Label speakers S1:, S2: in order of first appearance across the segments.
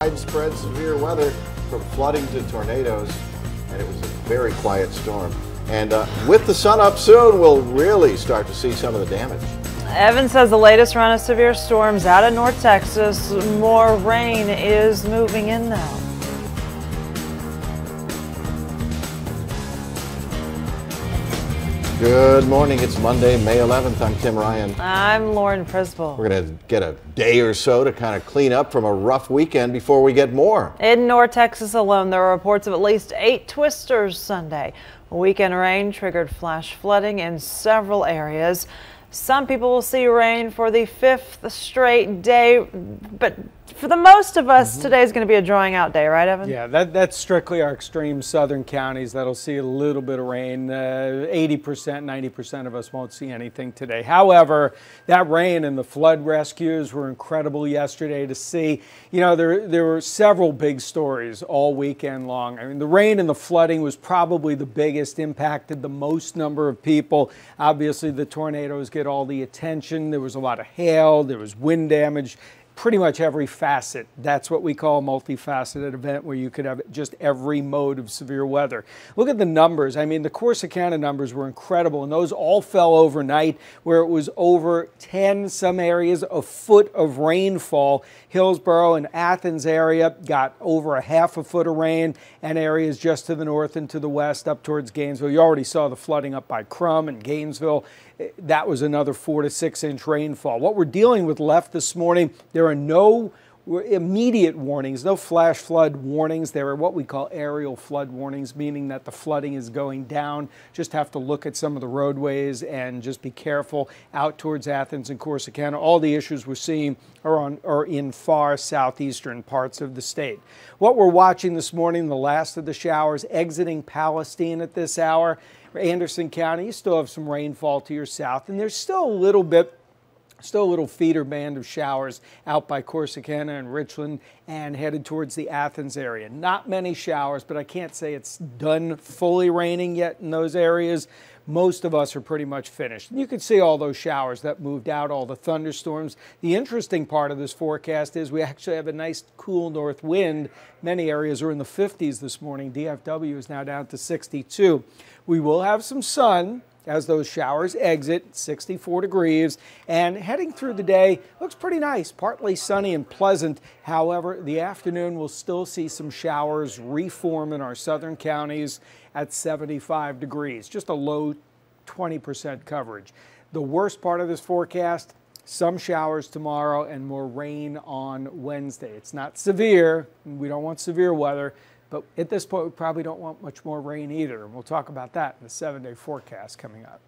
S1: Widespread severe weather from flooding to tornadoes, and it was a very quiet storm. And with the sun up soon, we'll really start to see some of the damage.
S2: Evan says the latest run of severe storms out of North Texas, more rain is moving in now.
S1: Good morning. It's Monday, May 11th. I'm Tim Ryan.
S2: I'm Lauren Prisball.
S1: We're going to get a day or so to kind of clean up from a rough weekend before we get more.
S2: In North Texas alone, there are reports of at least 8 twisters Sunday. Weekend rain triggered flash flooding in several areas. Some people will see rain for the 5th straight day, but for the most of us, today is going to be a drying out day, right, Evan?
S3: Yeah, that's strictly our extreme southern counties that'll see a little bit of rain. 80%, 90% of us won't see anything today. However, that rain and the flood rescues were incredible yesterday to see. You know, there were several big stories all weekend long. I mean, the rain and the flooding was probably the biggest, impacted the most number of people. Obviously, the tornadoes get all the attention. There was a lot of hail, there was wind damage, pretty much every facet. That's what we call a multifaceted event, where you could have just every mode of severe weather. Look at the numbers. I mean, the Corsicana numbers were incredible, and those all fell overnight, where it was over 10, some areas, a foot of rainfall. Hillsborough and Athens area got over a half a foot of rain, and areas just to the north and to the west up towards Gainesville. You already saw the flooding up by Crum and Gainesville. That was another 4 to 6 inch rainfall. What we're dealing with left this morning, there are no immediate warnings, no flash flood warnings. There are what we call aerial flood warnings, meaning that the flooding is going down. Just have to look at some of the roadways and just be careful out towards Athens and Corsicana. All the issues we're seeing are in far southeastern parts of the state. What we're watching this morning, the last of the showers exiting Palestine at this hour. Anderson County, you still have some rainfall to your south, and there's still a little feeder band of showers out by Corsicana and Richland and headed towards the Athens area. Not many showers, but I can't say it's done fully raining yet in those areas. Most of us are pretty much finished. And you can see all those showers that moved out, all the thunderstorms. The interesting part of this forecast is we actually have a nice cool north wind. Many areas are in the 50s this morning. DFW is now down to 62. We will have some sun as those showers exit, 64 degrees, and heading through the day looks pretty nice, partly sunny and pleasant. However, the afternoon will still see some showers reform in our southern counties at 75 degrees, just a low 20% coverage. The worst part of this forecast, some showers tomorrow and more rain on Wednesday. It's not severe, we don't want severe weather, but at this point, we probably don't want much more rain either. And we'll talk about that in the 7-day forecast coming up.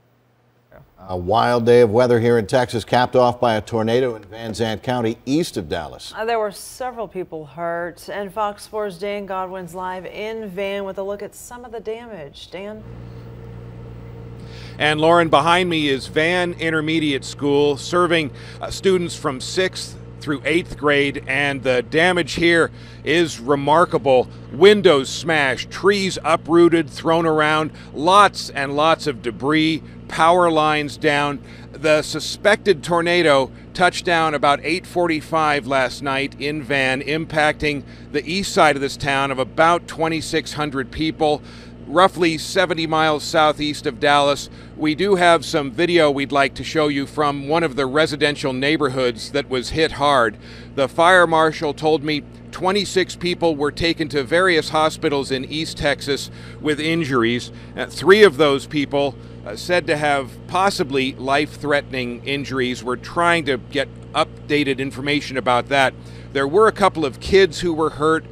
S1: A wild day of weather here in Texas, capped off by a tornado in Van Zandt County, east of Dallas.
S2: There were several people hurt, and Fox Sports' Dan Godwin's live in Van with a look at some of the damage. Dan?
S4: And Lauren, behind me is Van Intermediate School, serving students from 6th through 8th grade, and the damage here is remarkable. Windows smashed, trees uprooted, thrown around, lots and lots of debris, power lines down. The suspected tornado touched down about 8:45 last night in Van, impacting the east side of this town of about 2,600 people. Roughly 70 miles southeast of Dallas. We do have some video we'd like to show you from one of the residential neighborhoods that was hit hard. The fire marshal told me 26 people were taken to various hospitals in East Texas with injuries. 3 of those people said to have possibly life-threatening injuries. We're trying to get updated information about that. There were a couple of kids who were hurt.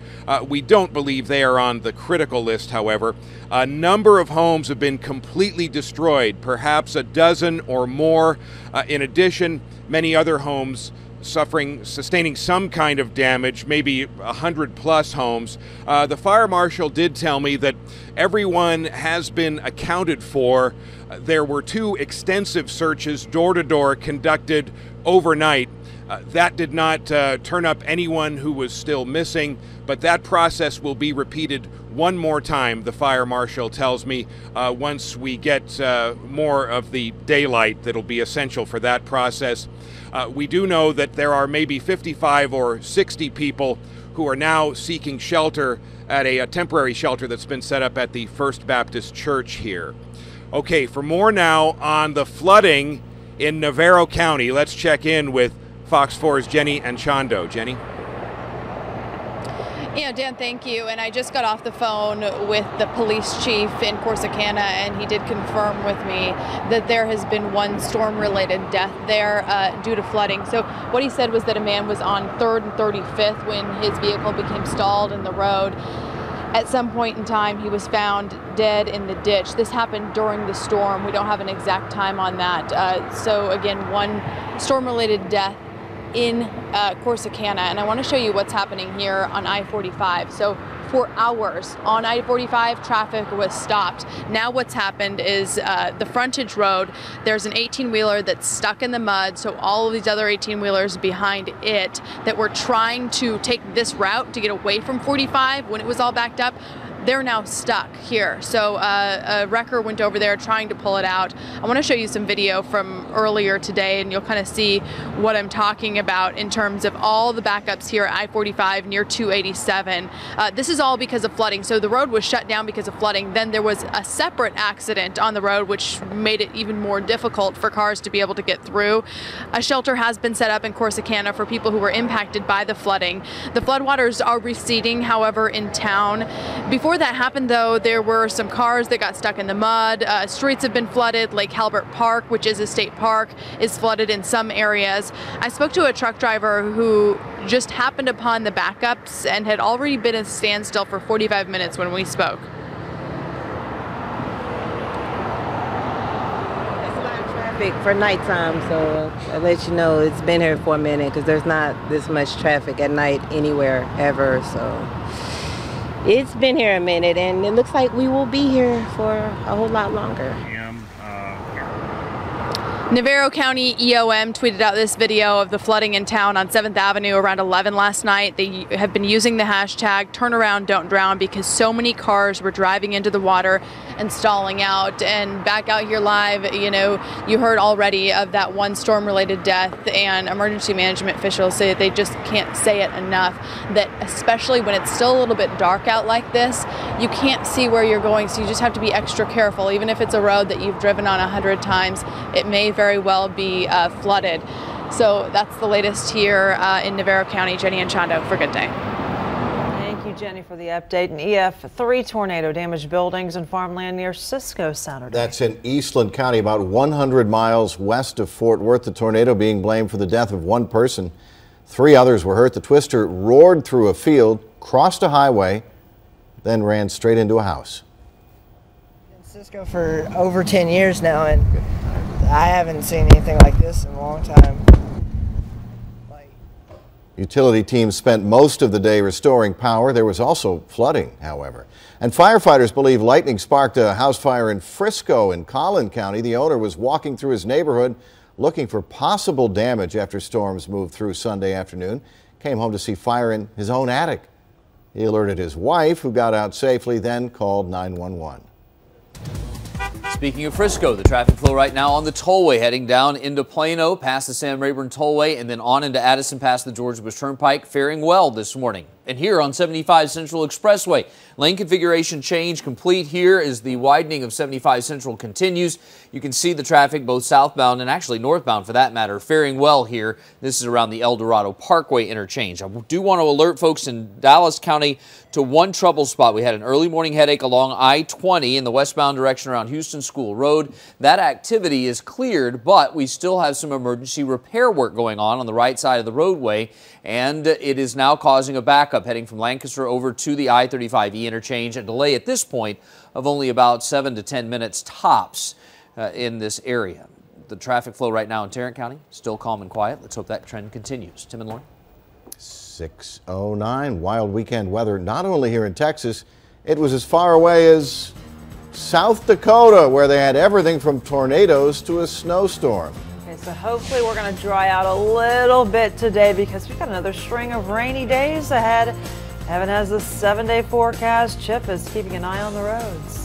S4: We don't believe they are on the critical list, however. A number of homes have been completely destroyed, perhaps a dozen or more. In addition, many other homes sustaining some kind of damage, maybe 100+ homes. The fire marshal did tell me that everyone has been accounted for. There were 2 extensive searches, door-to-door, conducted overnight. That did not turn up anyone who was still missing, but that process will be repeated one more time, the fire marshal tells me, once we get more of the daylight that'll be essential for that process. We do know that there are maybe 55 or 60 people who are now seeking shelter at a temporary shelter that's been set up at the First Baptist Church here. Okay, for more now on the flooding in Navarro County, let's check in with Fox 4's Jenny Anchondo. Jenny?
S5: Yeah, Dan, thank you. And I just got off the phone with the police chief in Corsicana, and he did confirm with me that there has been one storm-related death there due to flooding. So what he said was that a man was on 3rd and 35th when his vehicle became stalled in the road. At some point in time, he was found dead in the ditch. This happened during the storm. We don't have an exact time on that. So again, one storm-related death in Corsicana, and I want to show you what's happening here on I-45. So for hours on I-45, traffic was stopped. Now what's happened is the frontage road, there's an 18-wheeler that's stuck in the mud, so all of these other 18-wheelers behind it that were trying to take this route to get away from 45 when it was all backed up, they're now stuck here. So a wrecker went over there trying to pull it out. I want to show you some video from earlier today, and you'll kind of see what I'm talking about in terms of all the backups here at I-45 near 287. This is all because of flooding. So the road was shut down because of flooding. Then there was a separate accident on the road, which made it even more difficult for cars to be able to get through. A shelter has been set up in Corsicana for people who were impacted by the flooding. The floodwaters are receding, however, in town. Before that happened, though, there were some cars that got stuck in the mud. Streets have been flooded. Lake Halbert Park, which is a state park, is flooded in some areas. I spoke to a truck driver who just happened upon the backups and had already been at a standstill for 45 minutes when we spoke.
S6: It's a lot of traffic for nighttime, so I'll let you know it's been here for a minute because there's not this much traffic at night anywhere ever, so it's been here a minute, and it looks like we will be here for a whole lot longer.
S5: Navarro County EOM tweeted out this video of the flooding in town on 7th Avenue around 11 last night. They have been using the hashtag turn around, don't drown, because so many cars were driving into the water and stalling out. And back out here live, you know, you heard already of that one storm-related death, and emergency management officials say that they just can't say it enough, that especially when it's still a little bit dark out like this, you can't see where you're going, so you just have to be extra careful. Even if it's a road that you've driven on 100 times, it may very well be flooded. So that's the latest here in Navarro County. Jenny Anchondo for Good Day.
S2: Thank you, Jenny, for the update. An EF3 tornado damaged buildings and farmland near Cisco Saturday.
S1: That's in Eastland County, about 100 miles west of Fort Worth. The tornado being blamed for the death of one person. 3 others were hurt. The twister roared through a field, crossed a highway, then ran straight into a house.
S7: In Cisco for over 10 years now, and I haven't seen anything like this in a long time.
S1: Utility teams spent most of the day restoring power. There was also flooding, however. And firefighters believe lightning sparked a house fire in Frisco in Collin County. The owner was walking through his neighborhood looking for possible damage after storms moved through Sunday afternoon. Came home to see fire in his own attic. He alerted his wife, who got out safely, then called 911.
S8: Speaking of Frisco, the traffic flow right now on the tollway heading down into Plano, past the Sam Rayburn Tollway, and then on into Addison past the Georgia Bush Turnpike, faring well this morning. And here on 75 Central Expressway, lane configuration change complete here as the widening of 75 Central continues. You can see the traffic both southbound and actually northbound for that matter faring well here. This is around the El Dorado Parkway interchange. I do want to alert folks in Dallas County to one trouble spot. We had an early morning headache along I-20 in the westbound direction around Houston School Road. That activity is cleared, but we still have some emergency repair work going on the right side of the roadway, and it is now causing a backup heading from Lancaster over to the I-35E interchange. A delay at this point of only about 7 to 10 minutes tops in this area. The traffic flow right now in Tarrant County still calm and quiet. Let's hope that trend continues. Tim and Lauren.
S1: 6:09. Wild weekend weather not only here in Texas, it was as far away as South Dakota, where they had everything from tornadoes to a snowstorm.
S2: Okay, So hopefully we're going to dry out a little bit today because we've got another string of rainy days ahead. Evan has a 7-day forecast. Chip is keeping an eye on the roads.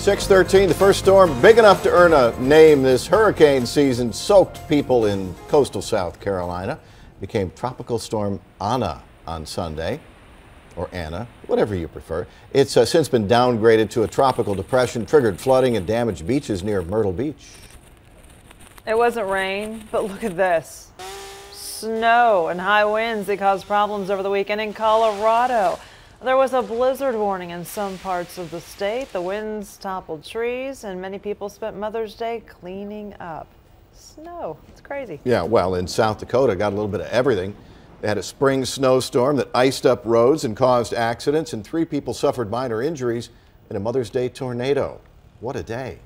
S1: .613, the first storm big enough to earn a name this hurricane season soaked people in coastal South Carolina. Became Tropical Storm Anna on Sunday, or Anna, whatever you prefer. It's since been downgraded to a tropical depression, triggered flooding and damaged beaches near Myrtle Beach.
S2: It wasn't rain, but look at this. Snow and high winds that caused problems over the weekend in Colorado. There was a blizzard warning in some parts of the state. The winds toppled trees, and many people spent Mother's Day cleaning up. Snow. It's crazy.
S1: Yeah, well, in South Dakota, got a little bit of everything. They had a spring snowstorm that iced up roads and caused accidents, and 3 people suffered minor injuries in a Mother's Day tornado. What a day.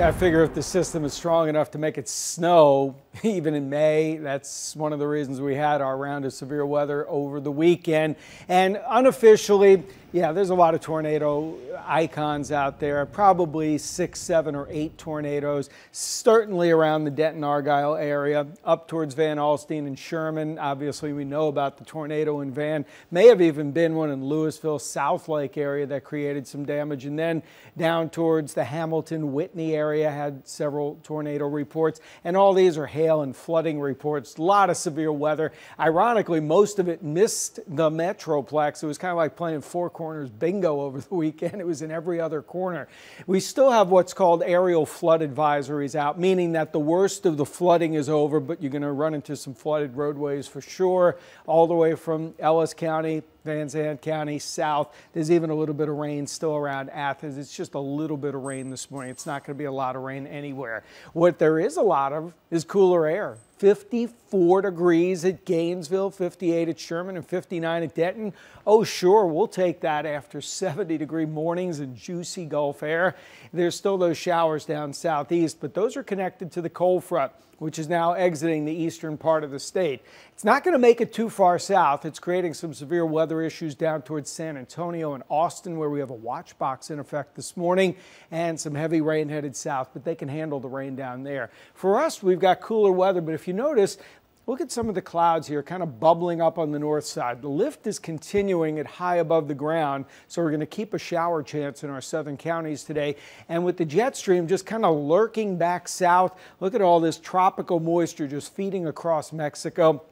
S3: I figure if the system is strong enough to make it snow, even in May, that's one of the reasons we had our round of severe weather over the weekend. And unofficially, yeah, there's a lot of tornado icons out there, probably 6, 7, or 8 tornadoes, certainly around the Denton-Argyle area, up towards Van Alstyne and Sherman. Obviously, we know about the tornado in Van. May have even been one in Louisville, South Lake area that created some damage. And then down towards the Hamilton, Whitney area had several tornado reports. And all these are hail hail and flooding reports. A lot of severe weather. Ironically, most of it missed the Metroplex. It was kind of like playing Four Corners bingo over the weekend. It was in every other corner. We still have what's called aerial flood advisories out, meaning that the worst of the flooding is over, but you're going to run into some flooded roadways for sure, all the way from Ellis County, Van Zandt County, south. There's even a little bit of rain still around Athens. It's just a little bit of rain this morning. It's not going to be a lot of rain anywhere. What there is a lot of is cooler air. 54 degrees at Gainesville, 58 at Sherman, and 59 at Denton. Oh, sure, we'll take that after 70-degree mornings and juicy Gulf air. There's still those showers down southeast, but those are connected to the cold front, which is now exiting the eastern part of the state. It's not going to make it too far south. It's creating some severe weather issues down towards San Antonio and Austin, where we have a watch box in effect this morning, and some heavy rain headed south, but they can handle the rain down there. For us, we've got cooler weather, but if you notice, look at some of the clouds here kind of bubbling up on the north side. The lift is continuing at high above the ground, so we're going to keep a shower chance in our southern counties today. And with the jet stream just kind of lurking back south, look at all this tropical moisture just feeding across Mexico.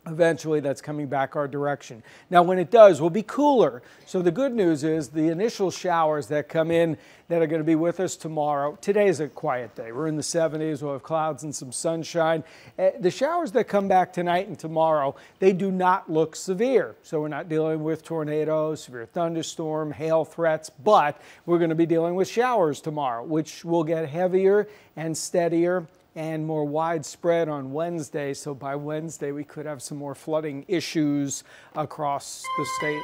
S3: Eventually, that's coming back our direction. Now, when it does, we'll be cooler. So the good news is the initial showers that come in that are going to be with us tomorrow. Today is a quiet day. We're in the 70s. We'll have clouds and some sunshine. The showers that come back tonight and tomorrow, they do not look severe. So we're not dealing with tornadoes, severe thunderstorm, hail threats, but we're going to be dealing with showers tomorrow, which will get heavier and steadier and more widespread on Wednesday. So by Wednesday, we could have some more flooding issues across the state.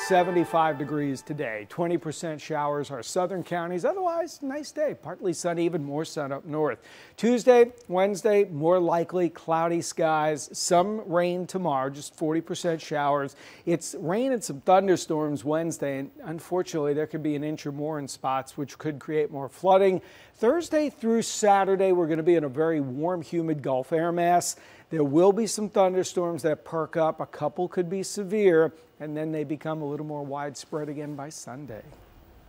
S3: 75 degrees today, 20% showers our southern counties. Otherwise, nice day, partly sunny, even more sun up north. Tuesday, Wednesday, more likely cloudy skies, some rain tomorrow, just 40% showers. It's rain and some thunderstorms Wednesday, and unfortunately, there could be an inch or more in spots, which could create more flooding. Thursday through Saturday, we're going to be in a very warm, humid Gulf air mass. There will be some thunderstorms that perk up. A couple could be severe, and then they become a little more widespread again by Sunday.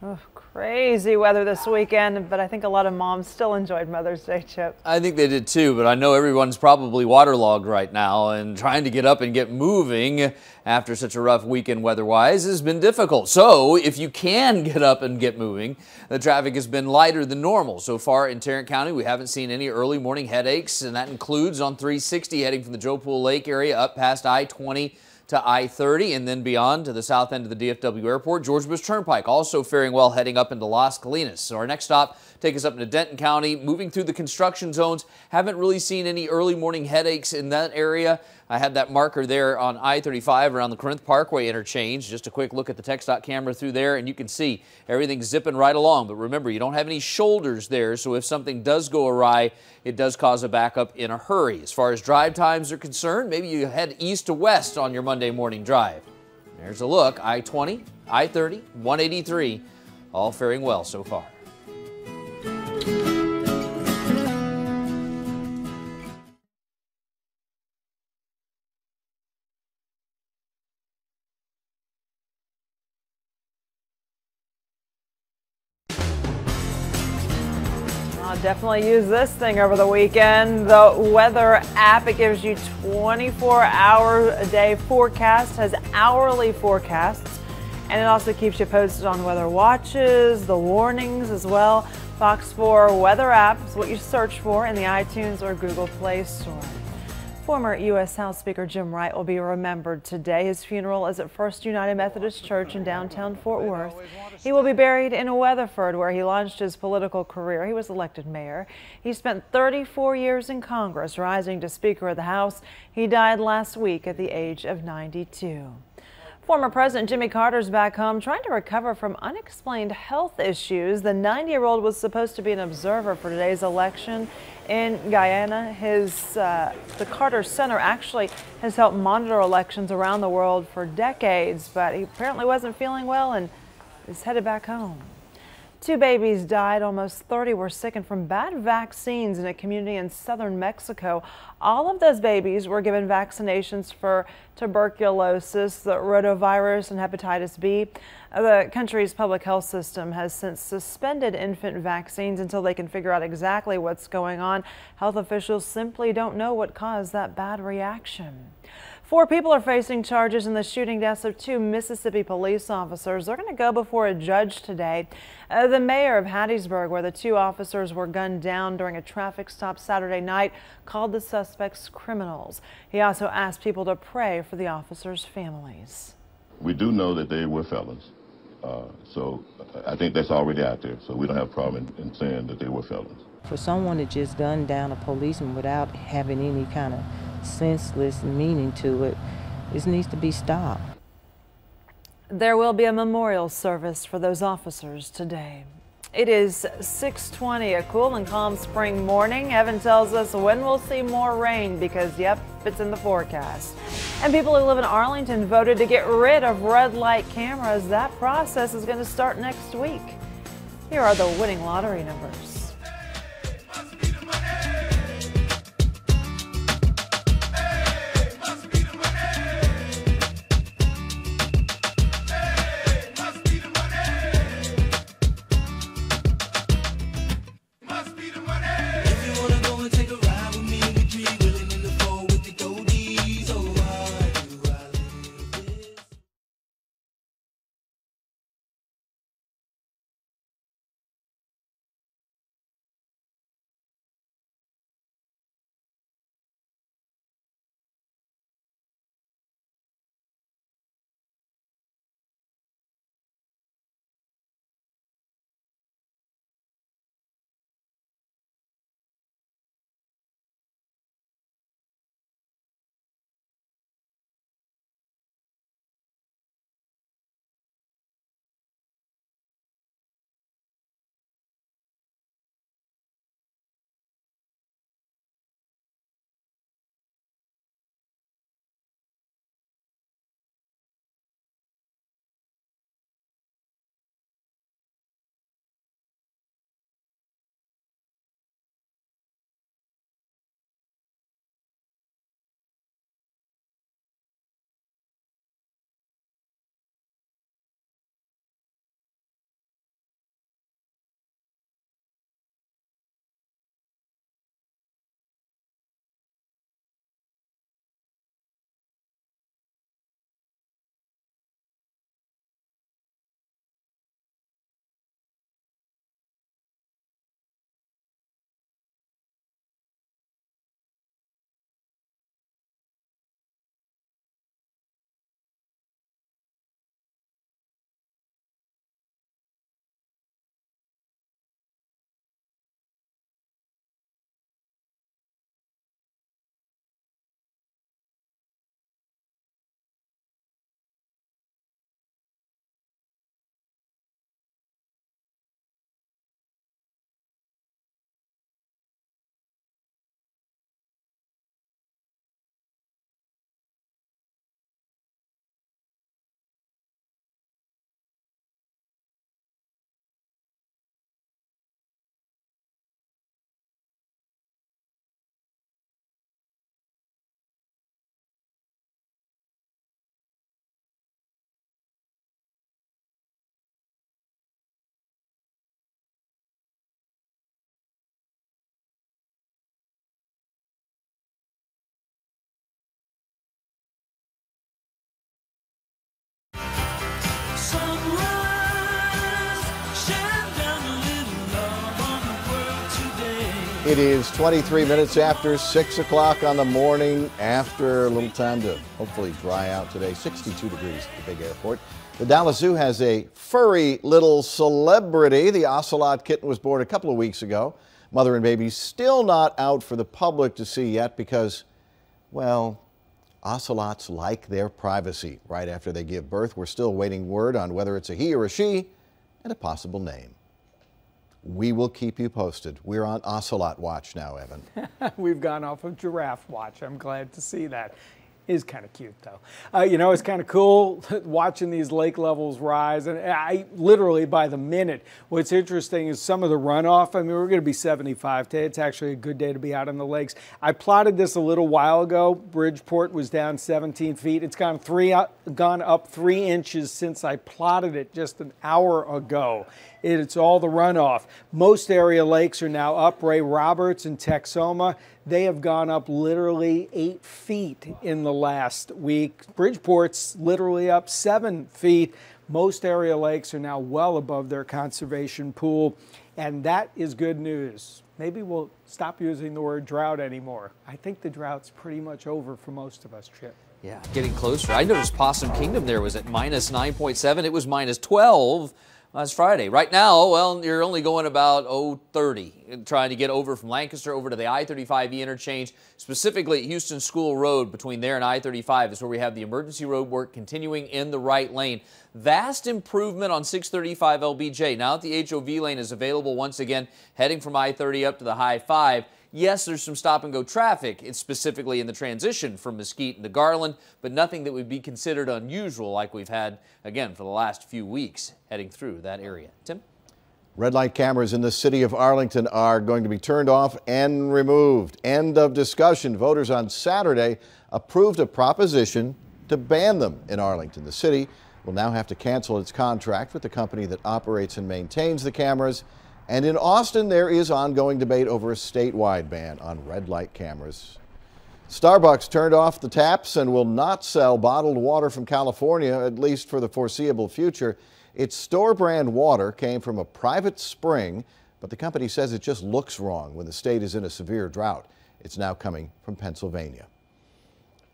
S2: Oh, crazy weather this weekend, but I think a lot of moms still enjoyed Mother's Day, Chip.
S8: I think they did too, but I know everyone's probably waterlogged right now, and trying to get up and get moving after such a rough weekend weather-wise has been difficult. So if you can get up and get moving, the traffic has been lighter than normal. So far in Tarrant County, we haven't seen any early morning headaches, and that includes on 360 heading from the Joe Pool Lake area up past I-20 to I-30 and then beyond to the south end of the DFW airport. George Bush Turnpike also faring well heading up into Las Colinas. So our next stop take us up into Denton County, moving through the construction zones. Haven't really seen any early morning headaches in that area. I had that marker there on I-35 around the Corinth Parkway interchange. Just a quick look at the TxDOT camera through there, and you can see everything's zipping right along. But remember, you don't have any shoulders there, so if something does go awry, it does cause a backup in a hurry. As far as drive times are concerned, maybe you head east to west on your Monday morning drive. There's a look. I-20, I-30, 183, all faring well so far.
S2: I'll definitely use this thing over the weekend. The weather app, it gives you 24-hour-a-day forecast, has hourly forecasts, and it also keeps you posted on weather watches, the warnings as well. Fox 4 weather app is what you search for in the iTunes or Google Play Store. Former U.S. House Speaker Jim Wright will be remembered today. His funeral is at First United Methodist Church in downtown Fort Worth. He will be buried in Weatherford, where he launched his political career. He was elected mayor. He spent 34 years in Congress, rising to Speaker of the House. He died last week at the age of 92. Former President Jimmy Carter's back home trying to recover from unexplained health issues. The 90-year-old was supposed to be an observer for today's election in Guyana. The Carter Center actually has helped monitor elections around the world for decades, but he apparently wasn't feeling well and is headed back home. 2 babies died, almost 30 were sickened from bad vaccines in a community in southern Mexico. All of those babies were given vaccinations for tuberculosis, the rotavirus, and hepatitis B. The country's public health system has since suspended infant vaccines until they can figure out exactly what's going on. Health officials simply don't know what caused that bad reaction. 4 people are facing charges in the shooting deaths of 2 Mississippi police officers. They're going to go before a judge today. The mayor of Hattiesburg, where the 2 officers were gunned down during a traffic stop Saturday night, called the suspects criminals. He also asked people to pray for the officers' families.
S9: We do know that they were felons, so I think that's already out there, so we don't have a problem in saying that they were felons.
S6: For someone to just gun down a policeman without having any kind of senseless meaning to it, this needs to be stopped.
S2: There will be a memorial service for those officers today. It is 6:20, a cool and calm spring morning. Evan tells us when we'll see more rain because, yep, it's in the forecast. And people who live in Arlington voted to get rid of red light cameras. That process is going to start next week. Here are the winning lottery numbers.
S1: It is 23 minutes after 6 o'clock on the morning, after a little time to hopefully dry out today. 62 degrees at the big airport. The Dallas Zoo has a furry little celebrity. The ocelot kitten was born a couple of weeks ago. Mother and baby still not out for the public to see yet because, well, ocelots like their privacy right after they give birth. We're still waiting word on whether it's a he or a she and a possible name. We will keep you posted. We're on ocelot watch now, Evan.
S3: We've gone off of giraffe watch. I'm glad to see that. Is kind of cute, though. You know, it's kind of cool watching these lake levels rise, and I literally by the minute. What's interesting is some of the runoff. I mean, we're going to be 75 today. It's actually a good day to be out on the lakes. I plotted this a little while ago. Bridgeport was down 17 feet. It's gone up 3 inches since I plotted it just an hour ago. It's all the runoff. Most area lakes are now up. Ray Roberts and Texoma, they have gone up literally 8 feet in the last week. Bridgeport's literally up 7 feet. Most area lakes are now well above their conservation pool, and that is good news. Maybe we'll stop using the word drought anymore. I think the drought's pretty much over for most of us, Chip.
S8: Yeah, getting closer. I noticed Possum Kingdom there was at minus 9.7. It was minus 12 last Friday. Right now, well, you're only going about 30, trying to get over from Lancaster over to the I-35E interchange, specifically at Houston School Road. Between there and I-35 is where we have the emergency road work continuing in the right lane. Vast improvement on 635 LBJ. Now that the HOV lane is available once again, heading from I-30 up to the High 5. Yes, there's some stop-and-go traffic. It's specifically in the transition from Mesquite to Garland, but nothing that would be considered unusual like we've had, again, for the last few weeks heading through that area. Tim?
S1: Red light cameras in the city of Arlington are going to be turned off and removed. End of discussion. Voters on Saturday approved a proposition to ban them in Arlington. The city will now have to cancel its contract with the company that operates and maintains the cameras. And in Austin, there is ongoing debate over a statewide ban on red light cameras. Starbucks turned off the taps and will not sell bottled water from California, at least for the foreseeable future. Its store brand water came from a private spring, but the company says it just looks wrong when the state is in a severe drought. It's now coming from Pennsylvania.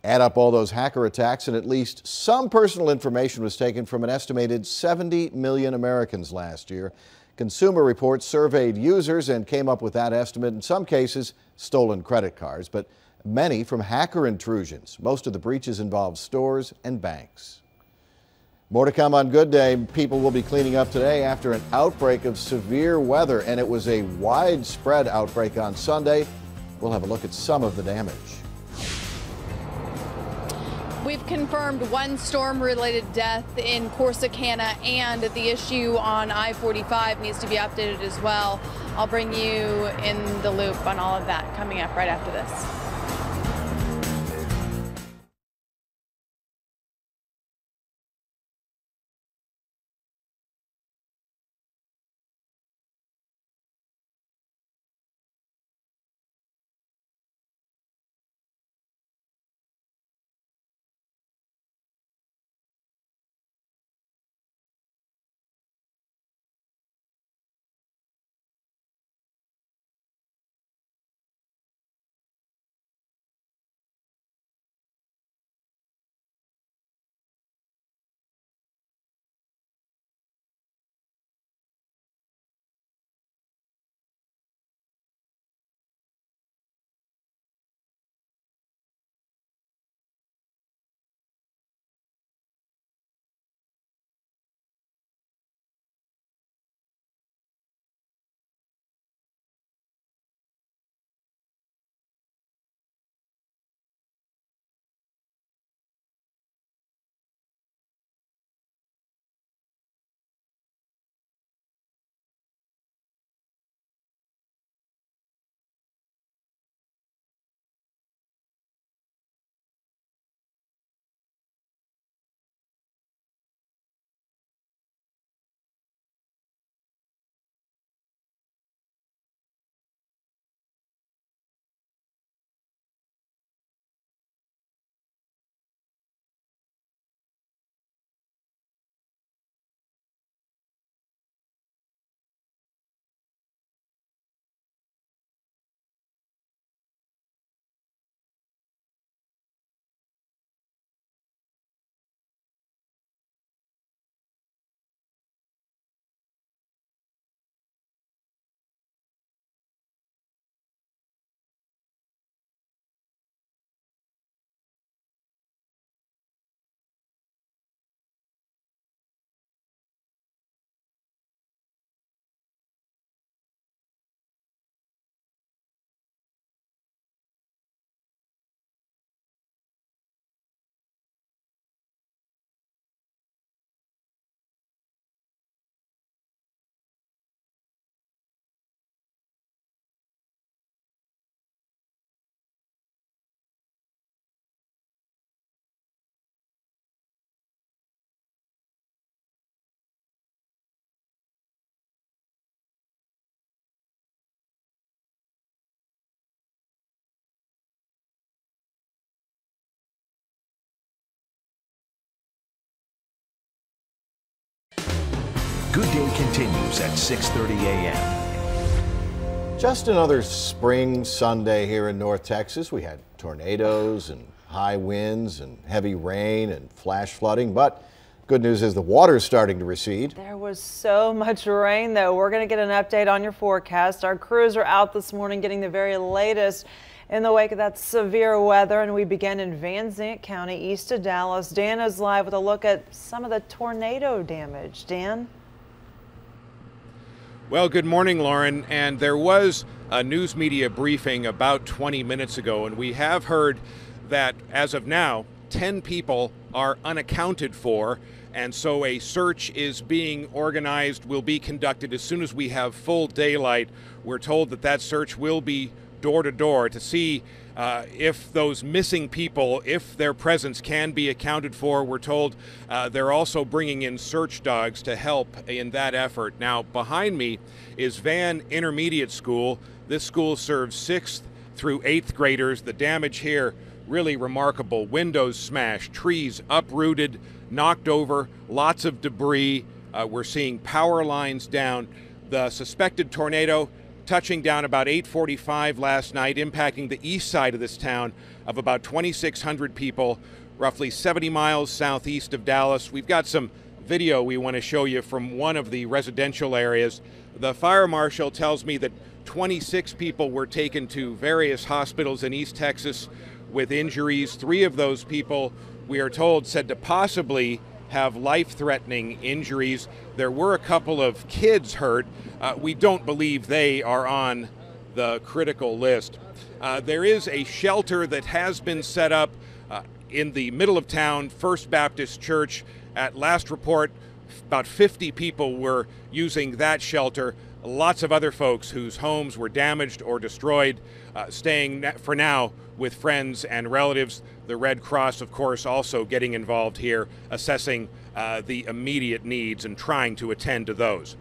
S1: Add up all those hacker attacks, and at least some personal information was taken from an estimated 70 million Americans last year. Consumer Reports surveyed users and came up with that estimate. In some cases, stolen credit cards, but many from hacker intrusions. Most of the breaches involve stores and banks. More to come on Good Day. People will be cleaning up today after an outbreak of severe weather, and it was a widespread outbreak on Sunday. We'll have a look at some of the damage.
S5: We've confirmed one storm-related death in Corsicana, and the issue on I-45 needs to be updated as well. I'll bring you in the loop on all of that coming up right after this.
S10: Good Day continues at 6:30 a.m.
S1: Just another spring Sunday here in North Texas. We had tornadoes and high winds and heavy rain and flash flooding, but good news is the water is starting to recede.
S2: There was so much rain, though. We're going to get an update on your forecast. Our crews are out this morning getting the very latest in the wake of that severe weather, and we begin in Van Zant County, east of Dallas. Dan is live with a look at some of the tornado damage. Dan?
S4: Well, good morning, Lauren. And there was a news media briefing about 20 minutes ago, and we have heard that as of now, 10 people are unaccounted for, and so a search is being organized, will be conducted as soon as we have full daylight. We're told that that search will be door to door to see if those missing people, if their presence can be accounted for. We're told they're also bringing in search dogs to help in that effort. Now, behind me is Van Intermediate School. This school serves 6th through 8th graders. The damage here really remarkable. Windows smashed, trees uprooted, knocked over, lots of debris. We're seeing power lines down. The suspected tornado touching down about 8:45 last night, impacting the east side of this town of about 2,600 people, roughly 70 miles southeast of Dallas. We've got some video we want to show you from one of the residential areas. The fire marshal tells me that 26 people were taken to various hospitals in East Texas with injuries. 3 of those people, we are told, said to possibly have life-threatening injuries. There were a couple of kids hurt. We don't believe they are on the critical list. There is a shelter that has been set up in the middle of town, First Baptist Church. At last report, about 50 people were using that shelter. Lots of other folks whose homes were damaged or destroyed staying for now with friends and relatives. The Red Cross, of course, also getting involved here, assessing the immediate needs and trying to attend to those.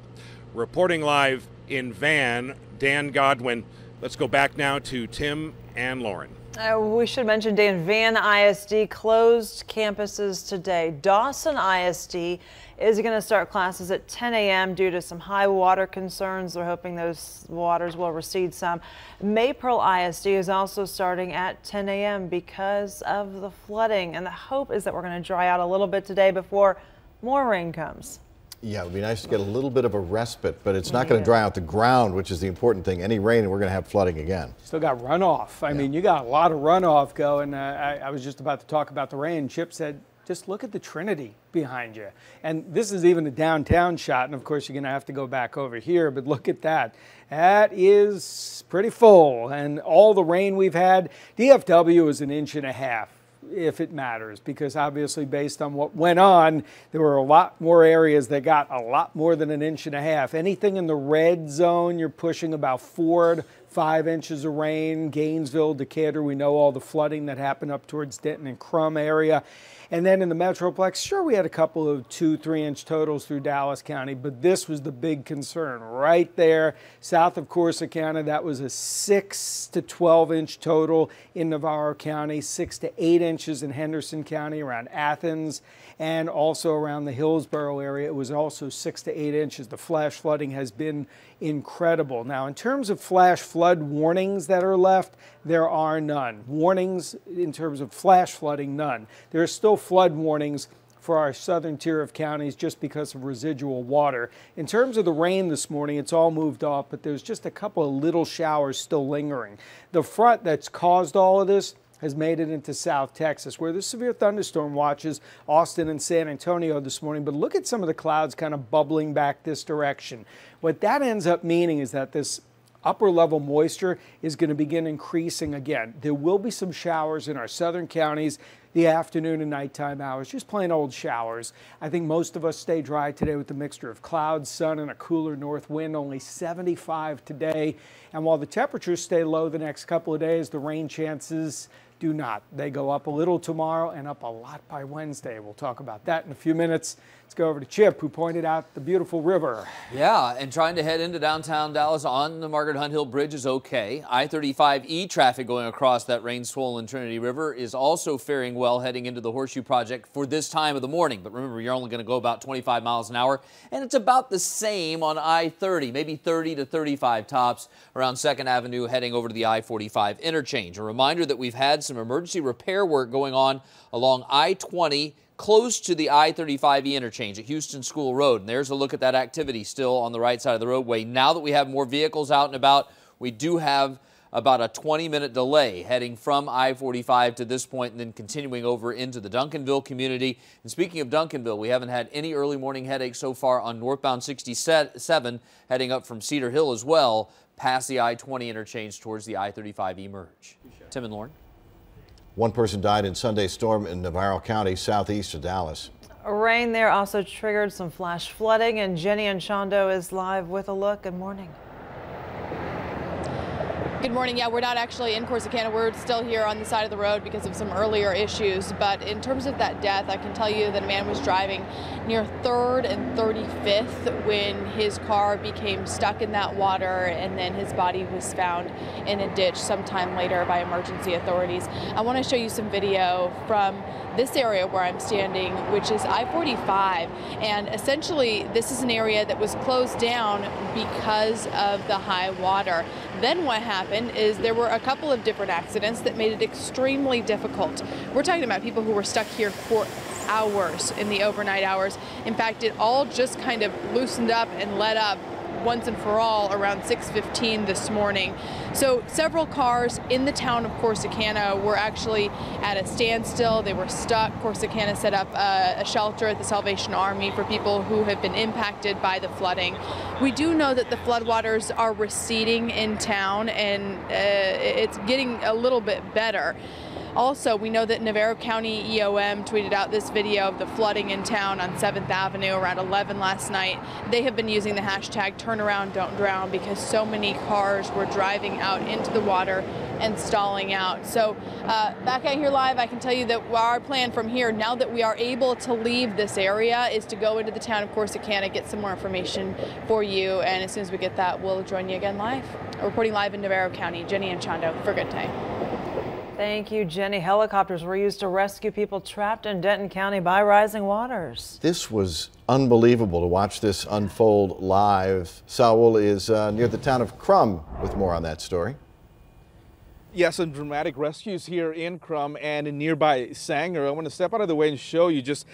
S4: Reporting live in Van, Dan Godwin. Let's go back now to Tim and Lauren.
S2: We should mention, Dan, Van ISD closed campuses today. Dawson ISD is going to start classes at 10 a.m. due to some high water concerns. They're hoping those waters will recede some. Maypearl ISD is also starting at 10 a.m. because of the flooding, and the hope is that we're going to dry out a little bit today before more rain comes.
S1: Yeah, it would be nice to get a little bit of a respite, but it's not going to dry out the ground, which is the important thing. Any rain, we're going to have flooding again.
S3: Still got runoff. I mean, you got a lot of runoff going. I was just about to talk about the rain. Chip said, just look at the Trinity behind you. And this is even a downtown shot, and of course you're going to have to go back over here, but look at that. That is pretty full, and all the rain we've had. DFW is 1.5 inches. If it matters, because obviously based on what went on, there were a lot more areas that got a lot more than 1.5 inches. Anything in the red zone, you're pushing about 4 to 5 inches of rain. Gainesville, Decatur, we know all the flooding that happened up towards Denton and Crum area. And then in the Metroplex, sure, we had a couple of 2-3 inch totals through Dallas County, but this was the big concern right there south of Corsicana. That was a 6 to 12 inch total in Navarro County, 6 to 8 inches in Henderson County around Athens, and also around the Hillsborough area. It was also 6 to 8 inches. The flash flooding has been incredible. Now, in terms of flash flood warnings that are left, there are none. Warnings in terms of flash flooding, none. There are still flood warnings for our southern tier of counties just because of residual water. In terms of the rain this morning, it's all moved off, but there's just a couple of little showers still lingering. The front that's caused all of this has made it into South Texas, where there's severe thunderstorm watches, Austin and San Antonio this morning. But look at some of the clouds kind of bubbling back this direction. What that ends up meaning is that this upper level moisture is going to begin increasing again. There will be some showers in our southern counties the afternoon and nighttime hours, just plain old showers. I think most of us stay dry today with a mixture of clouds, sun, and a cooler north wind, only 75 today. And while the temperatures stay low the next couple of days, the rain chances do not. They go up a little tomorrow and up a lot by Wednesday. We'll talk about that in a few minutes. Let's go over to Chip, who pointed out the beautiful river.
S8: Yeah, and trying to head into downtown Dallas on the Margaret Hunt Hill Bridge is okay. I-35E traffic going across that rain-swollen Trinity River is also faring well heading into the Horseshoe Project for this time of the morning. But remember, you're only going to go about 25 miles an hour, and it's about the same on I-30, maybe 30 to 35 tops around 2nd Avenue heading over to the I-45 interchange. A reminder that we've had some emergency repair work going on along I-20 close to the I-35E interchange at Houston School Road. And there's a look at that activity still on the right side of the roadway. Now that we have more vehicles out and about, we do have about a 20-minute delay heading from I-45 to this point and then continuing over into the Duncanville community. And speaking of Duncanville, we haven't had any early morning headaches so far on northbound 67 heading up from Cedar Hill as well, past the I-20 interchange towards the I-35E merge. Tim and Lauren.
S1: One person died in Sunday's storm in Navarro County, southeast of Dallas.
S2: Rain there also triggered some flash flooding, and Jenny Anchondo is live with a look. Good morning.
S5: Good morning. Yeah, we're not actually in Corsicana. We're still here on the side of the road because of some earlier issues. But in terms of that death, I can tell you that a man was driving near 3rd and 35th when his car became stuck in that water, and then his body was found in a ditch sometime later by emergency authorities. I want to show you some video from this area where I'm standing, which is I-45, and essentially this is an area that was closed down because of the high water. Then what happened is there were a couple of different accidents that made it extremely difficult. We're talking about people who were stuck here for hours in the overnight hours. In fact, it all just kind of loosened up and let up once and for all around 6:15 this morning. So several cars in the town of Corsicana were actually at a standstill. They were stuck. Corsicana set up a shelter at the Salvation Army for people who have been impacted by the flooding. We do know that the floodwaters are receding in town, and it's getting a little bit better. Also, we know that Navarro County EOM tweeted out this video of the flooding in town on 7th Avenue around 11 last night. They have been using the hashtag #TurnAroundDon'tDrown because so many cars were driving out into the water and stalling out. So back out here live, I can tell you that our plan from here, now that we are able to leave this area, is to go into the town of Corsicana, get some more information for you, and as soon as we get that, we'll join you again live. Reporting live in Navarro County, Jenny Anchondo for Good Day.
S2: Thank you, Jenny. Helicopters were used to rescue people trapped in Denton County by rising waters.
S1: This was unbelievable to watch this unfold live. Saul is near the town of Crum with more on that story.
S11: Yes, some dramatic rescues here in Crum and in nearby Sanger. I want to step out of the way and show you just,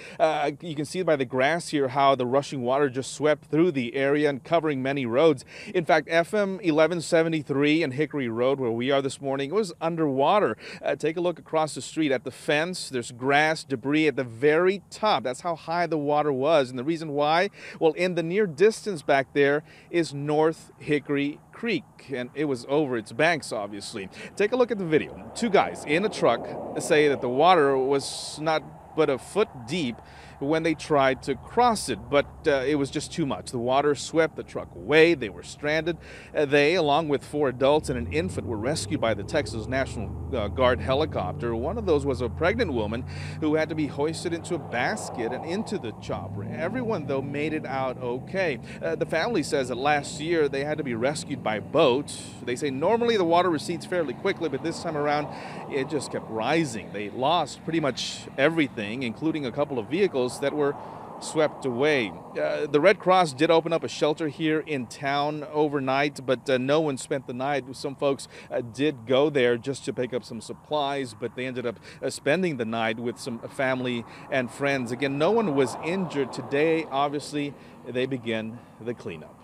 S11: you can see by the grass here how the rushing water just swept through the area and covering many roads. In fact, FM 1173 and Hickory Road, where we are this morning, it was underwater. Take a look across the street at the fence. There's grass, debris at the very top. That's how high the water was. And the reason why? Well, in the near distance back there is North Hickory Creek, and it was over its banks, obviously. Take a look at the video. Two guys in a truck say that the water was not but a foot deep when they tried to cross it, but it was just too much. The water swept the truck away. They were stranded. They, along with 4 adults and an infant, were rescued by the Texas National Guard helicopter. One of those was a pregnant woman who had to be hoisted into a basket and into the chopper. Everyone, though, made it out okay. The family says that last year they had to be rescued by boat. They say normally the water recedes fairly quickly, but this time around it just kept rising. They lost pretty much everything, including a couple of vehicles that were swept away. The Red Cross did open up a shelter here in town overnight, but no one spent the night. Some folks did go there just to pick up some supplies, but they ended up spending the night with some family and friends. Again, no one was injured today. Obviously, they begin the cleanup.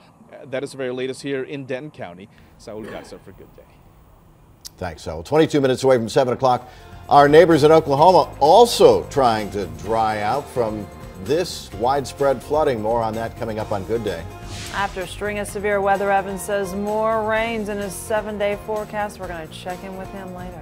S11: That is the very latest here in Denton County. Saul Gatsa for Good Day.
S1: Thanks, Saul. 22 minutes away from 7 o'clock. Our neighbors in Oklahoma also trying to dry out from this widespread flooding. More on that coming up on Good Day.
S2: After a string of severe weather, Evans says more rains in his 7-day forecast. We're going to check in with him later.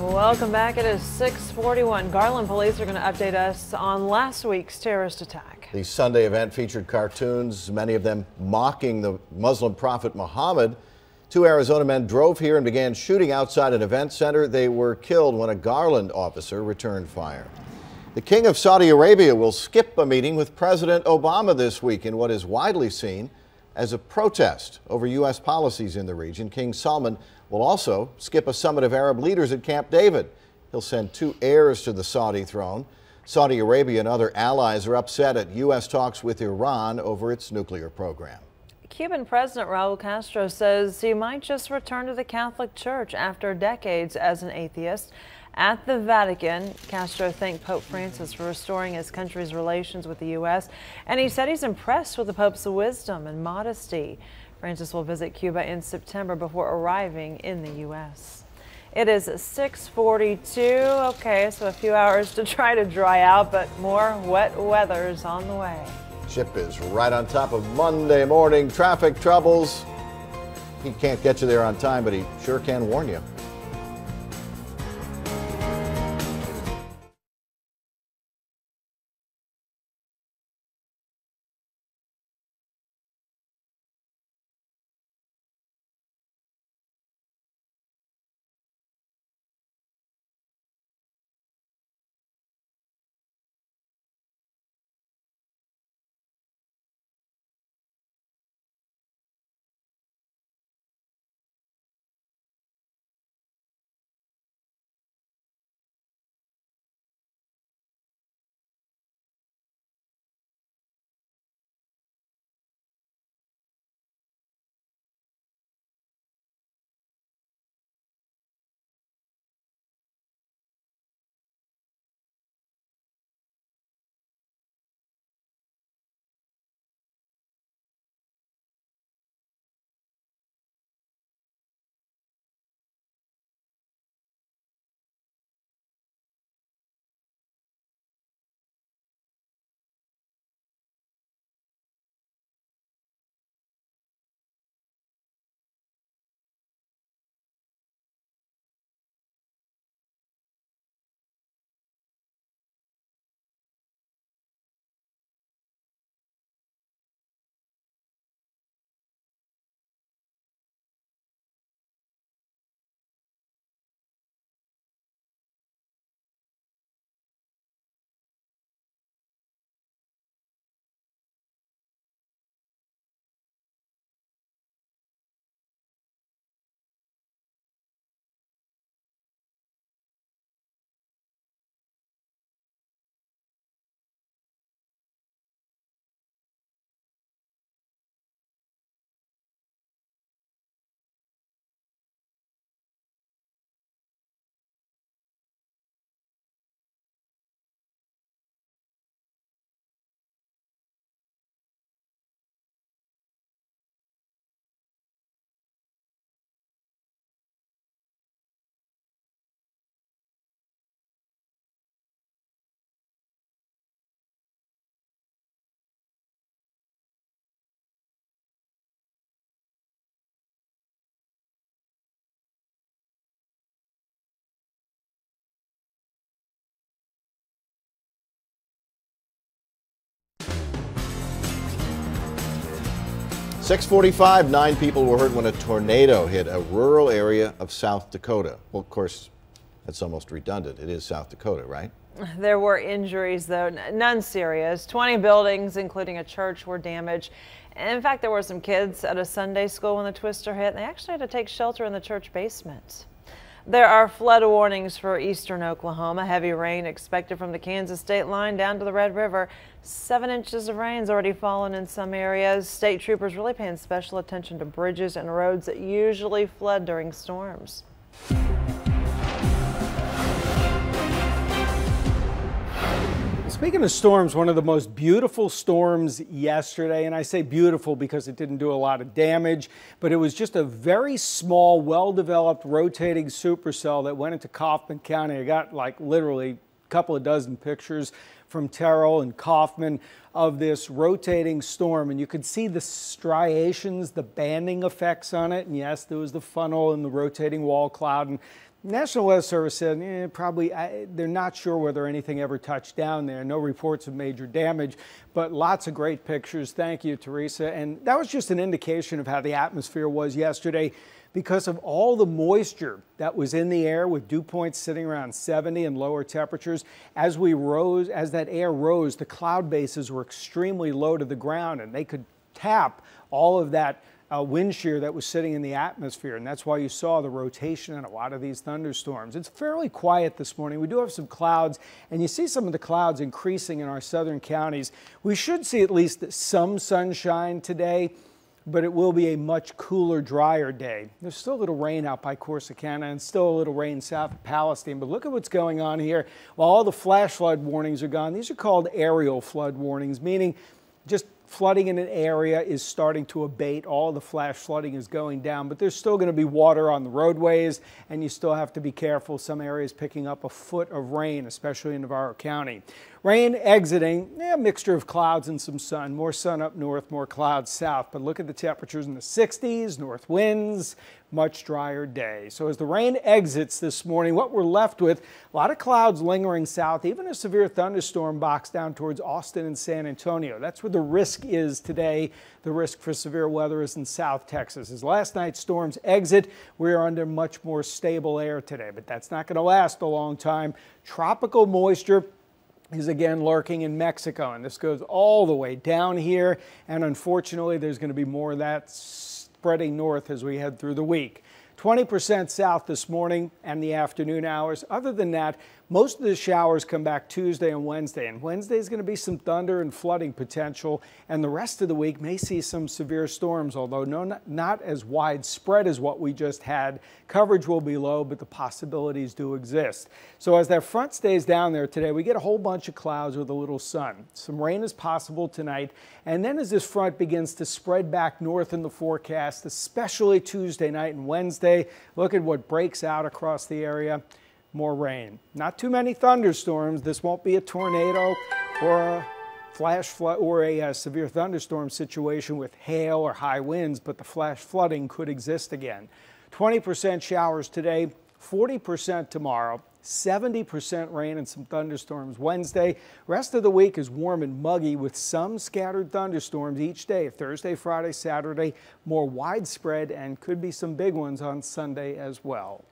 S2: Welcome back. It is 6:41. Garland police are going to update us on last week's terrorist attack.
S1: The Sunday event featured cartoons, many of them mocking the Muslim prophet Muhammad. Two Arizona men drove here and began shooting outside an event center. They were killed when a Garland officer returned fire. The King of Saudi Arabia will skip a meeting with President Obama this week in what is widely seen as a protest over U.S. policies in the region. King Salman will also skip a summit of Arab leaders at Camp David. He'll send two heirs to the Saudi throne. Saudi Arabia and other allies are upset at U.S. talks with Iran over its nuclear program.
S2: Cuban President Raul Castro says he might just return to the Catholic Church after decades as an atheist. At the Vatican, Castro thanked Pope Francis for restoring his country's relations with the U.S., and he said he's impressed with the Pope's wisdom and modesty. Francis will visit Cuba in September before arriving in the U.S. It is 6:42. Okay, so a few hours to try to dry out, but more wet weather's on the way.
S1: Chip is right on top of Monday morning traffic troubles. He can't get you there on time, but he sure can warn you. .45, 9 people were hurt when a tornado hit a rural area of South Dakota. Well, of course, that's almost redundant. It is South Dakota, right?
S2: There were injuries, though, none serious. 20 buildings, including a church, were damaged. In fact, there were some kids at a Sunday school when the twister hit. They actually had to take shelter in the church basement. There are flood warnings for eastern Oklahoma. Heavy rain expected from the Kansas state line down to the Red River. 7 inches of rain's already fallen in some areas. State troopers really paying special attention to bridges and roads that usually flood during storms.
S3: Speaking of storms, one of the most beautiful storms yesterday, and I say beautiful because it didn't do a lot of damage, but it was just a very small, well-developed rotating supercell that went into Kaufman County. I got like literally a couple of dozen pictures from Terrell and Kaufman of this rotating storm, and you could see the striations, the banding effects on it, and yes, there was the funnel and the rotating wall cloud, and National Weather Service said probably they're not sure whether anything ever touched down there. No reports of major damage, but lots of great pictures. Thank you, Teresa. And that was just an indication of how the atmosphere was yesterday because of all the moisture that was in the air, with dew points sitting around 70 and lower temperatures. As that air rose, the cloud bases were extremely low to the ground, and they could tap all of that wind shear that was sitting in the atmosphere, and that's why you saw the rotation in a lot of these thunderstorms. It's fairly quiet this morning. We do have some clouds, and you see some of the clouds increasing in our southern counties. We should see at least some sunshine today, but it will be a much cooler, drier day. There's still a little rain out by Corsicana and still a little rain south of Palestine, but look at what's going on here. While all the flash flood warnings are gone, these are called aerial flood warnings, meaning just flooding in an area is starting to abate. All the flash flooding is going down, but there's still going to be water on the roadways, and you still have to be careful. Some areas picking up a foot of rain, especially in Navarro County. Rain exiting, a mixture of clouds and some sun. More sun up north, more clouds south. But look at the temperatures in the 60s, north winds, much drier day. So as the rain exits this morning, what we're left with, a lot of clouds lingering south, even a severe thunderstorm box down towards Austin and San Antonio. That's where the risk is today. The risk for severe weather is in South Texas. As last night's storms exit, we are under much more stable air today, but that's not going to last a long time. Tropical moisture is again lurking in Mexico, and this goes all the way down here, and unfortunately there's going to be more of that spreading north as we head through the week. 20% south this morning and the afternoon hours. Other than that, most of the showers come back Tuesday and Wednesday, and Wednesday is going to be some thunder and flooding potential, and the rest of the week may see some severe storms, although not as widespread as what we just had. Coverage will be low, but the possibilities do exist. So as that front stays down there today, we get a whole bunch of clouds with a little sun. Some rain is possible tonight, and then as this front begins to spread back north in the forecast, especially Tuesday night and Wednesday, look at what breaks out across the area. More rain. Not too many thunderstorms. This won't be a tornado or a flash flood or a severe thunderstorm situation with hail or high winds, but the flash flooding could exist again. 20% showers today, 40% tomorrow, 70% rain and some thunderstorms Wednesday. Rest of the week is warm and muggy with some scattered thunderstorms each day. Thursday, Friday, Saturday, more widespread, and could be some big ones on Sunday as well.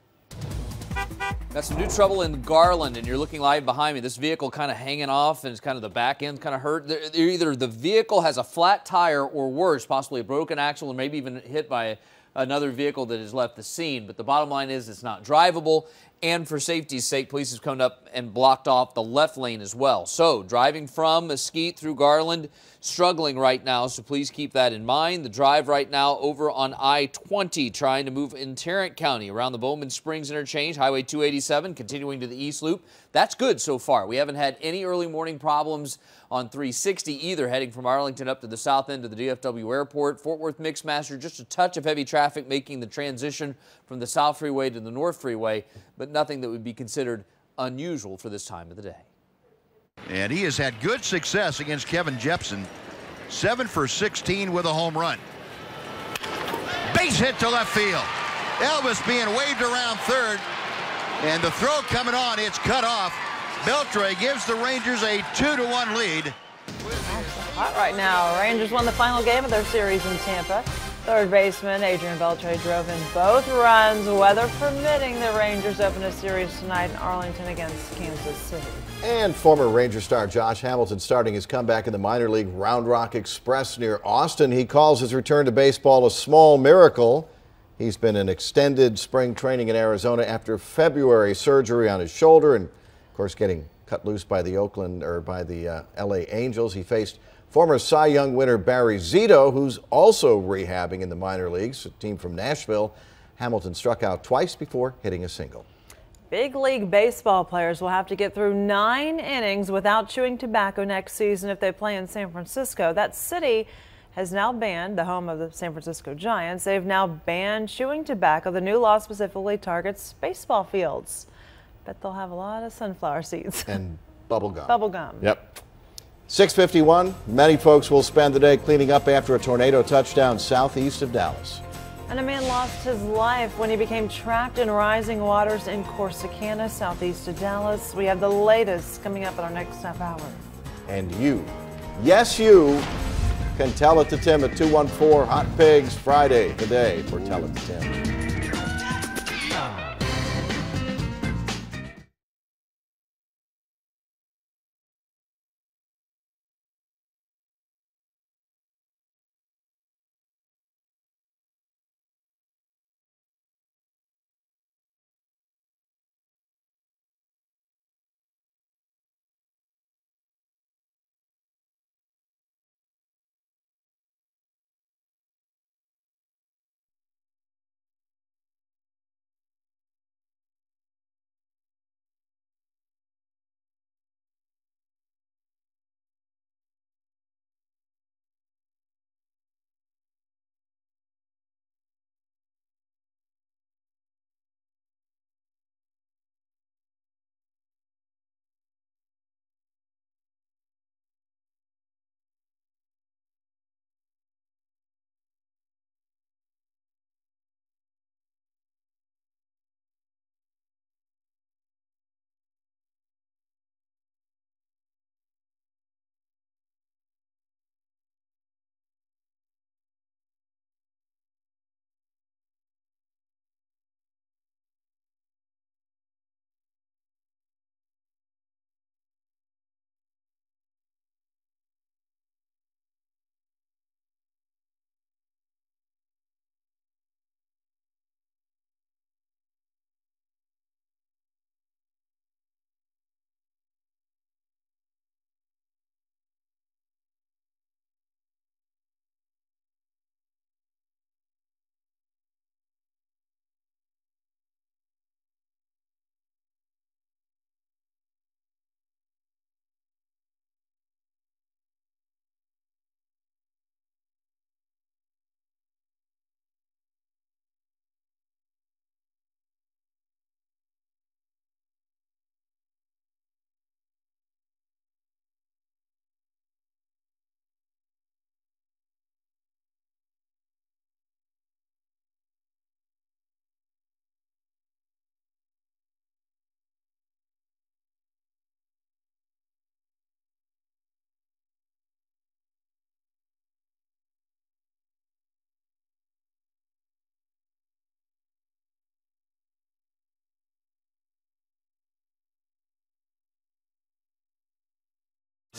S8: Got some new trouble in Garland, and you're looking live behind me. This vehicle kind of hanging off, and it's kind of the back end kind of hurt. Either the vehicle has a flat tire or worse, possibly a broken axle, or maybe even hit by another vehicle that has left the scene. But the bottom line is it's not drivable, and for safety's sake, police have come up and blocked off the left lane as well. So driving from Mesquite through Garland, struggling right now, so please keep that in mind. The drive right now over on I-20, trying to move in Tarrant County around the Bowman Springs interchange, Highway 287, continuing to the East Loop. That's good so far. We haven't had any early morning problems on 360 either, heading from Arlington up to the south end of the DFW airport. Fort Worth Mixmaster, just a touch of heavy traffic making the transition from the South Freeway to the North Freeway, but nothing that would be considered unusual for this time of the day.
S12: And he has had good success against Kevin Jepson. 7 for 16 with a home run. Base hit to left field. Elvis being waved around third. And the throw coming on, it's cut off. Beltre gives the Rangers a 2-1 lead.
S2: Hot right now. Rangers won the final game of their series in Tampa. Third baseman Adrian Beltre drove in both runs. Weather permitting, the Rangers open a series tonight in Arlington against Kansas City.
S1: And former Ranger star Josh Hamilton starting his comeback in the minor league Round Rock Express near Austin. He calls his return to baseball a small miracle. He's been in extended spring training in Arizona after February surgery on his shoulder and, of course, getting cut loose by the LA Angels. He faced former Cy Young winner Barry Zito, who's also rehabbing in the minor leagues, a team from Nashville. Hamilton struck out twice before hitting a single.
S2: Big league baseball players will have to get through 9 innings without chewing tobacco next season if they play in San Francisco. That city has now banned, the home of the San Francisco Giants, they've now banned chewing tobacco. The new law specifically targets baseball fields. Bet they'll have a lot of sunflower seeds.
S1: And bubble gum.
S2: Bubble gum.
S1: Yep. 6:51. Many folks will spend the day cleaning up after a tornado touchdown southeast of Dallas.
S2: And a man lost his life when he became trapped in rising waters in Corsicana, southeast of Dallas. We have the latest coming up in our next half hour.
S1: And you, yes you, can tell it to Tim at 214 Hot Pigs Friday today for Tell It to Tim.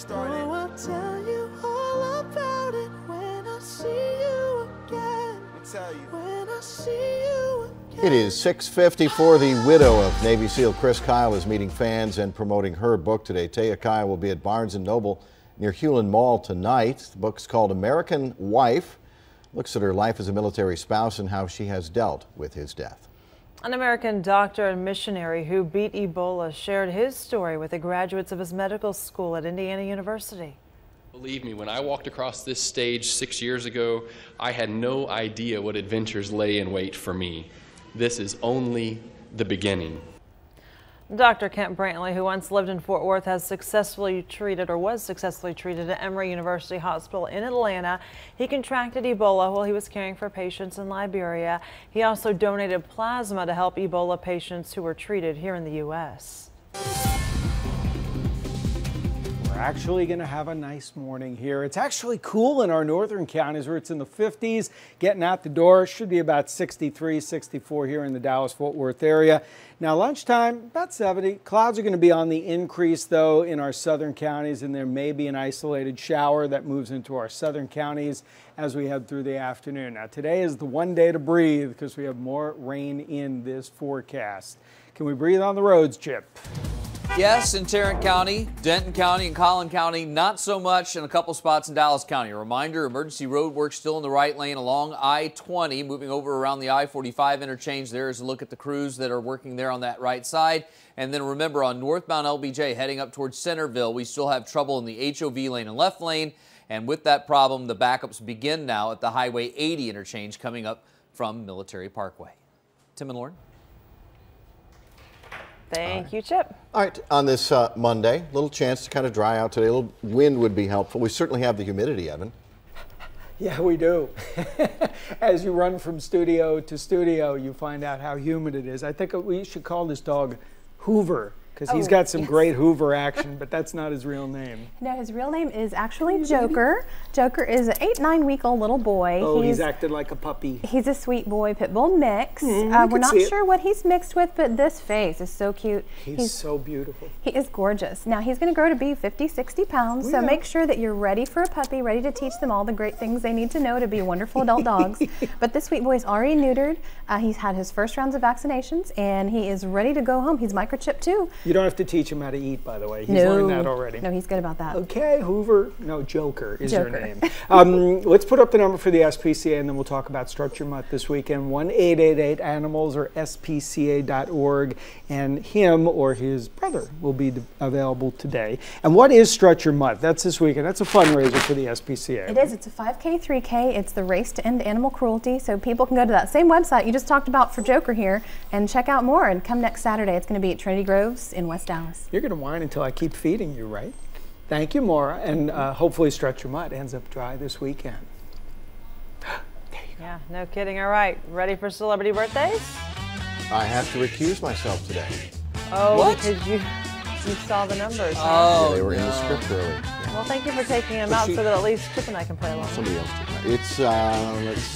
S13: Oh, I'll tell you all about it when I see you again. When I see you again.
S1: It is 6:54. The widow of Navy SEAL Chris Kyle is meeting fans and promoting her book today. Taya Kyle will be at Barnes & Noble near Hewlin Mall tonight. The book's called American Wife. Looks at her life as a military spouse and how she has dealt with his death.
S2: An American doctor and missionary who beat Ebola shared his story with the graduates of his medical school at Indiana University.
S14: Believe me, when I walked across this stage 6 years ago, I had no idea what adventures lay in wait for me. This is only the beginning.
S2: Dr. Kent Brantley, who once lived in Fort Worth, was successfully treated at Emory University Hospital in Atlanta. He contracted Ebola while he was caring for patients in Liberia. He also donated plasma to help Ebola patients who were treated here in the U.S.
S3: We're actually going to have a nice morning here. It's actually cool in our northern counties where it's in the 50s. Getting out the door, it should be about 63, 64 here in the Dallas-Fort Worth area. Now lunchtime, about 70. Clouds are going to be on the increase though in our southern counties, and there may be an isolated shower that moves into our southern counties as we head through the afternoon. Now today is the one day to breathe because we have more rain in this forecast. Can we breathe on the roads, Chip?
S8: Yes, in Tarrant County, Denton County, and Collin County, not so much in a couple spots in Dallas County. A reminder, emergency road work still in the right lane along I-20, moving over around the I-45 interchange. There is a look at the crews that are working there on that right side. And then remember, on northbound LBJ heading up towards Centerville, we still have trouble in the HOV lane and left lane. And with that problem, the backups begin now at the Highway 80 interchange coming up from Military Parkway. Tim and Lauren.
S2: Thank you, Chip.
S1: All right, on this Monday, little chance to kind of dry out today. A little wind would be helpful. We certainly have the humidity, Evan.
S3: Yeah, we do. As you run from studio to studio, you find out how humid it is. I think we should call this dog Hoover, because he's got some great Hoover action, but that's not his real name.
S15: No, his real name is actually Joker. Joker is an 8-9-week-old little boy.
S3: Oh, he's acted like a puppy.
S15: He's a sweet boy pit bull mix. We're not sure what he's mixed with, but this face is so cute.
S3: He's so beautiful.
S15: He is gorgeous. Now, he's going to grow to be 50, 60 pounds, so make sure that you're ready for a puppy, ready to teach them all the great things they need to know to be wonderful adult dogs. But this sweet boy is already neutered. He's had his first rounds of vaccinations, and he is ready to go home. He's microchipped, too.
S3: You don't have to teach him how to eat, by the way. He's learned that already.
S15: No, he's good about that.
S3: Okay, Hoover. No, Joker is your name. Let's put up the number for the SPCA, and then we'll talk about Structure Month this weekend. 1-888-ANIMALS or spca.org, and him or his brother will be available today. And what is Structure Month? That's this weekend. That's a fundraiser for the SPCA.
S15: It is. It's a 5K, 3K. It's the race to end animal cruelty. So people can go to that same website you just talked about for Joker here and check out more. And come next Saturday. It's going to be at Trinity Groves in West Dallas.
S3: You're going to whine until I keep feeding you, right? Thank you, Maura. And hopefully Structure Mud ends up dry this weekend. There you go.
S2: Yeah, no kidding. All right, ready for celebrity birthdays?
S1: I have to recuse myself today.
S2: Oh,
S8: What?
S2: because you saw the numbers.
S8: Oh,
S1: Yeah, they were in the script early.
S2: Well, thank you for taking them out so that at least Chip and I can play along.
S1: Somebody else took it. It's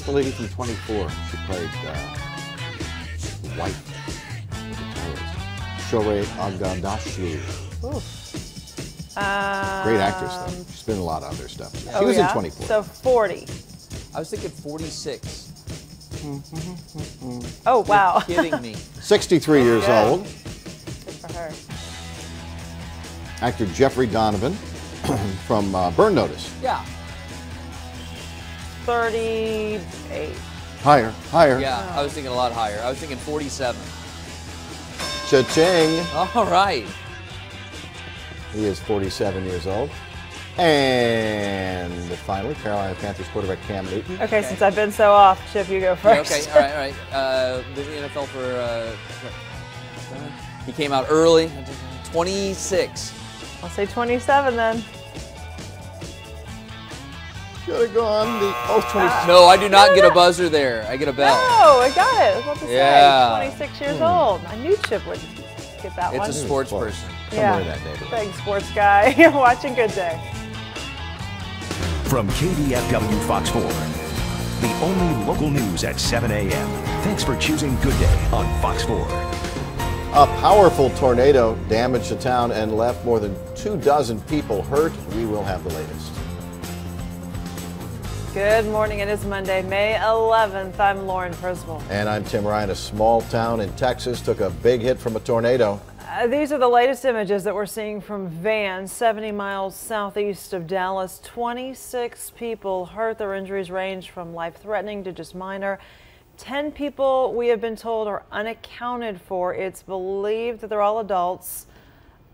S1: the lady from 24. She played White. Shohreh Aghdashloo. Great actress, though. She's been in a lot of other stuff. She was in 24.
S2: So 40.
S8: I was thinking 46.
S2: Oh, wow.
S8: You're kidding me.
S1: 63 years old.
S2: Good for her.
S1: Actor Jeffrey Donovan from Burn Notice.
S8: Yeah.
S2: 38.
S1: Higher, higher.
S8: Yeah, I was thinking a lot higher. I was thinking 47.
S1: Cha-ching.
S8: All right.
S1: He is 47 years old. And finally, Carolina Panthers quarterback Cam Newton.
S2: Okay, since I've been so off, Chip, you go first.
S8: Yeah, okay, all right. Did the NFL for, he came out early, 26.
S2: I'll say 27 then.
S1: Should have gone the 26.
S8: No, I do not get a buzzer there. I get a bell.
S2: No, I got it. I was about to
S8: Yeah.
S2: say, 26 years old. I knew Chip would get that one.
S8: It's a sports person.
S1: Somewhere in that neighborhood.
S2: Big sports guy. You're watching Good Day.
S10: From KDFW Fox 4, the only local news at 7 a.m. Thanks for choosing Good Day on Fox 4.
S1: A powerful tornado damaged the town and left more than 24 people hurt. We will have the latest.
S2: Good morning. It is Monday, May 11th. I'm Lauren Frisbel.
S1: And I'm Tim Ryan. A small town in Texas took a big hit from a tornado.
S2: These are the latest images that we're seeing from Van, 70 miles southeast of Dallas. 26 people hurt. Their injuries range from life-threatening to just minor. 10 people, we have been told, are unaccounted for. It's believed that they're all adults.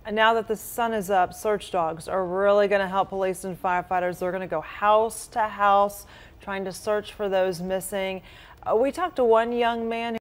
S2: And now that the sun is up, search dogs are really going to help police and firefighters. They're going to go house to house trying to search for those missing. We talked to one young man